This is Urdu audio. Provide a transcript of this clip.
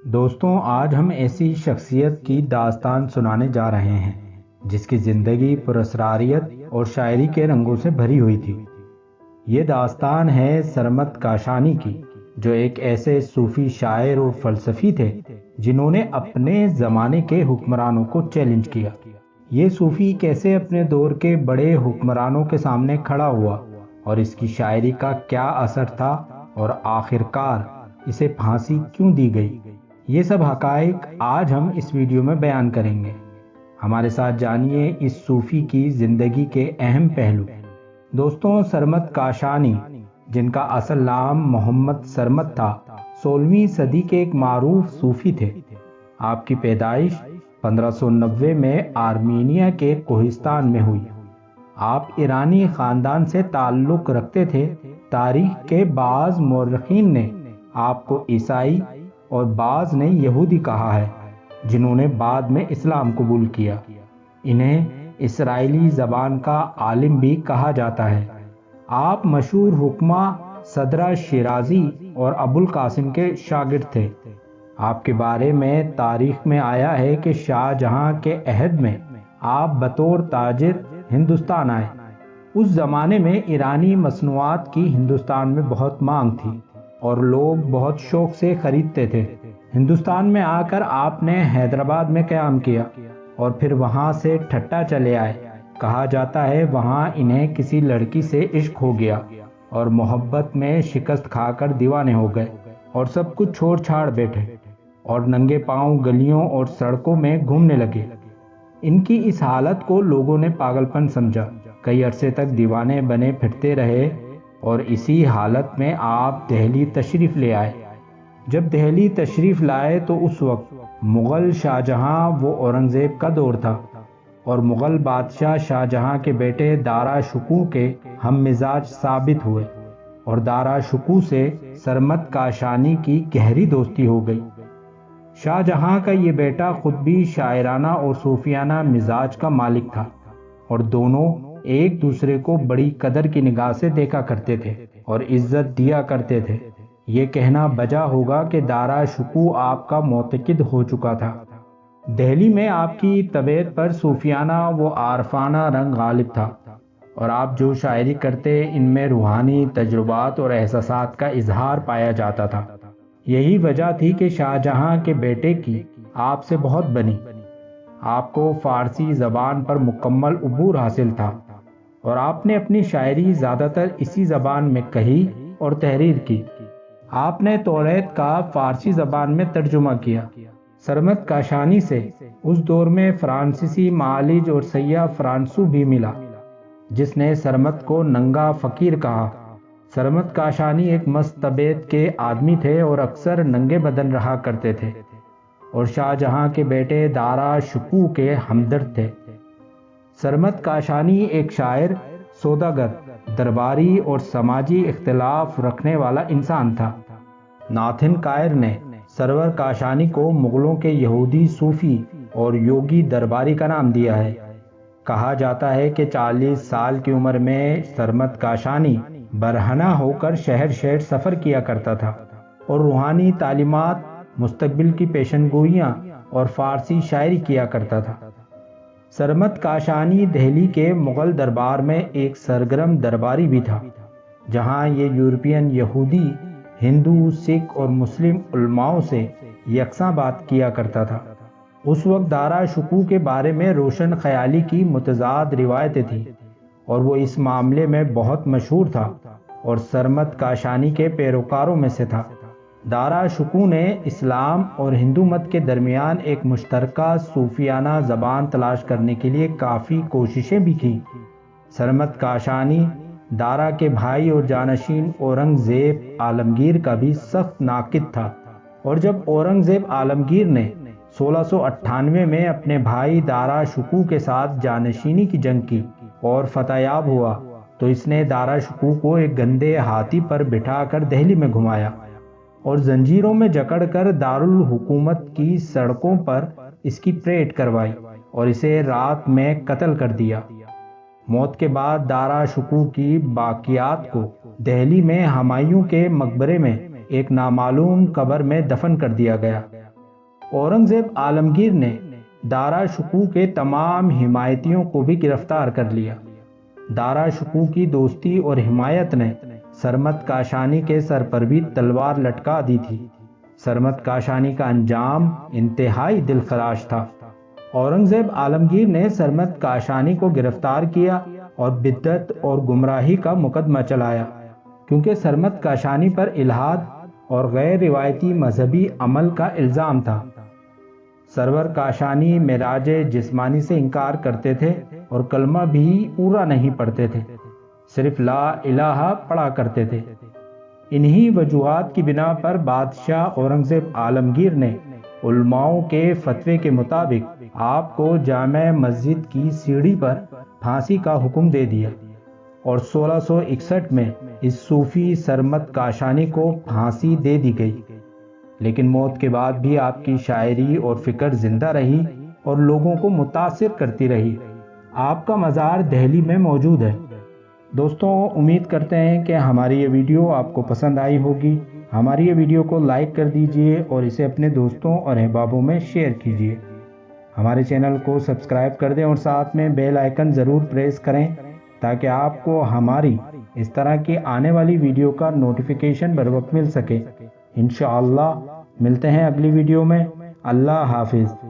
دوستوں، آج ہم ایسی شخصیت کی داستان سنانے جا رہے ہیں جس کی زندگی پراسراریت اور شاعری کے رنگوں سے بھری ہوئی تھی۔ یہ داستان ہے سرمد کاشانی کی، جو ایک ایسے صوفی شاعر اور فلسفی تھے جنہوں نے اپنے زمانے کے حکمرانوں کو چیلنج کیا۔ یہ صوفی کیسے اپنے دور کے بڑے حکمرانوں کے سامنے کھڑا ہوا اور اس کی شاعری کا کیا اثر تھا، اور آخرکار اسے پھانسی کیوں دی گئی، یہ سب حقائق آج ہم اس ویڈیو میں بیان کریں گے۔ ہمارے ساتھ جانیے اس صوفی کی زندگی کے اہم پہلو۔ دوستوں، سرمد کاشانی، جن کا اصل نام محمد سرمد تھا، 16ویں صدی کے ایک معروف صوفی تھے۔ آپ کی پیدائش 1590 میں آرمینیا کے کوہستان میں ہوئی۔ آپ ایرانی خاندان سے تعلق رکھتے تھے۔ تاریخ کے بعض مورخین نے آپ کو عیسائی اور بعض نے یہودی کہا ہے، جنہوں نے بعد میں اسلام قبول کیا۔ انہیں اسرائیلی زبان کا عالم بھی کہا جاتا ہے۔ آپ مشہور حکماں صدرہ شیرازی اور ابو القاسم کے شاگرد تھے۔ آپ کے بارے میں تاریخ میں آیا ہے کہ شاہ جہاں کے عہد میں آپ بطور تاجر ہندوستان آئے۔ اس زمانے میں ایرانی مصنوعات کی ہندوستان میں بہت مانگ تھی اور لوگ بہت شوق سے خریدتے تھے۔ ہندوستان میں آ کر آپ نے حیدرآباد میں قیام کیا اور پھر وہاں سے ٹھٹا چلے آئے۔ کہا جاتا ہے وہاں انہیں کسی لڑکی سے عشق ہو گیا اور محبت میں شکست کھا کر دیوانے ہو گئے اور سب کچھ چھوڑ چھاڑ بیٹھے اور ننگے پاؤں گلیوں اور سڑکوں میں گھومنے لگے۔ ان کی اس حالت کو لوگوں نے پاگل پن سمجھا۔ کئی عرصے تک دیوانے بنے پھرتے رہے اور اسی حالت میں آپ دہلی تشریف لے آئے۔ جب دہلی تشریف لائے تو اس وقت مغل شاہ جہاں و اورنگزیب کا دور تھا اور مغل بادشاہ شاہ جہاں کے بیٹے دارا شکوہ کے ہم مزاج ثابت ہوئے اور دارا شکوہ سے سرمد کاشانی کی گہری دوستی ہو گئی۔ شاہ جہاں کا یہ بیٹا خود بھی شاعرانہ اور صوفیانہ مزاج کا مالک تھا اور دونوں ایک دوسرے کو بڑی قدر کی نگاہ سے دیکھا کرتے تھے اور عزت دیا کرتے تھے۔ یہ کہنا بجا ہوگا کہ دارا شکوہ آپ کا معتقد ہو چکا تھا۔ دہلی میں آپ کی طبیعت پر صوفیانہ و عارفانہ رنگ غالب تھا اور آپ جو شاعری کرتے ان میں روحانی تجربات اور احساسات کا اظہار پایا جاتا تھا۔ یہی وجہ تھی کہ شاہ جہاں کے بیٹے کی آپ سے بہت بنی۔ آپ کو فارسی زبان پر مکمل عبور حاصل تھا اور آپ نے اپنی شاعری زیادہ تر اسی زبان میں کہی اور تحریر کی۔ آپ نے توریت کا فارسی زبان میں ترجمہ کیا۔ سرمد کاشانی سے اس دور میں فرانسیسی معالج اور سیاح فرانسو بھی ملا، جس نے سرمد کو ننگا فقیر کہا۔ سرمد کاشانی ایک مست طبیعت کے آدمی تھے اور اکثر ننگے بدن رہا کرتے تھے اور شاہ جہاں کے بیٹے دارا شکوہ کے ہمدرد تھے۔ سرمد کاشانی ایک شاعر، سوداگر، درباری اور سماجی اختلاف رکھنے والا انسان تھا۔ ناتھن کائر نے سرور کاشانی کو مغلوں کے یہودی صوفی اور یوگی درباری کا نام دیا ہے۔ کہا جاتا ہے کہ 40 سال کی عمر میں سرمد کاشانی برہنہ ہو کر شہر شہر سفر کیا کرتا تھا اور روحانی تعلیمات، مستقبل کی پیشن گوئیاں اور فارسی شاعری کیا کرتا تھا۔ سرمد کاشانی دہلی کے مغل دربار میں ایک سرگرم درباری بھی تھا، جہاں یہ یورپین یہودی، ہندو، سکھ اور مسلم علماؤں سے یکساں بات کیا کرتا تھا۔ اس وقت دارا شکوہ کے بارے میں روشن خیالی کی متضاد روایتیں تھیں اور وہ اس معاملے میں بہت مشہور تھا اور سرمد کاشانی کے پیروکاروں میں سے تھا۔ دارا شکوہ نے اسلام اور ہندو مت کے درمیان ایک مشترکہ صوفیانہ زبان تلاش کرنے کے لیے کافی کوششیں بھی کی۔ سرمد کاشانی دارا کے بھائی اور جانشین اورنگزیب عالمگیر کا بھی سخت ناقد تھا، اور جب اورنگزیب عالمگیر نے 1698 میں اپنے بھائی دارا شکوہ کے ساتھ جانشینی کی جنگ کی اور فتح یاب ہوا تو اس نے دارا شکوہ کو ایک گندے ہاتھی پر بٹھا کر دہلی میں گھمایا اور زنجیروں میں جکڑ کر دارالحکومت کی سڑکوں پر اس کی پریڈ کروائی اور اسے رات میں قتل کر دیا۔ موت کے بعد دارا شکوہ کی باقیات کو دہلی میں ہمایوں کے مقبرے میں ایک نامعلوم قبر میں دفن کر دیا گیا اورنگزیب عالمگیر نے دارا شکوہ کے تمام حمایتیوں کو بھی گرفتار کر لیا۔ دارا شکوہ کی دوستی اور حمایت نے سرمت کاشانی کے سر پر بھی تلوار لٹکا دی تھی۔ سرمت کاشانی کا انجام انتہائی دلخراش تھا۔ اورنگزیب عالمگیر نے سرمت کاشانی کو گرفتار کیا اور بدعت اور گمراہی کا مقدمہ چلایا، کیونکہ سرمت کاشانی پر الحاد اور غیر روایتی مذہبی عمل کا الزام تھا۔ سرور کاشانی معراج جسمانی سے انکار کرتے تھے اور کلمہ بھی پورا نہیں پڑھتے تھے، صرف لا الہ پڑھا کرتے تھے۔ انہی وجوہات کی بنا پر بادشاہ اورنگزیب عالمگیر نے علماؤں کے فتوے کے مطابق آپ کو جامع مسجد کی سیڑھی پر پھانسی کا حکم دے دیا، اور 1661 میں اس صوفی سرمت کاشانی کو پھانسی دے دی گئی۔ لیکن موت کے بعد بھی آپ کی شاعری اور فکر زندہ رہی اور لوگوں کو متاثر کرتی رہی۔ آپ کا مزار دہلی میں موجود ہے۔ دوستوں، امید کرتے ہیں کہ ہماری یہ ویڈیو آپ کو پسند آئی ہوگی۔ ہماری یہ ویڈیو کو لائک کر دیجئے اور اسے اپنے دوستوں اور احبابوں میں شیئر کیجئے۔ ہمارے چینل کو سبسکرائب کر دیں اور ساتھ میں بیل آئیکن ضرور پریس کریں تاکہ آپ کو ہماری اس طرح کی آنے والی ویڈیو کا نوٹیفیکیشن بر وقت مل سکے۔ انشاءاللہ ملتے ہیں اگلی ویڈیو میں۔ اللہ حافظ۔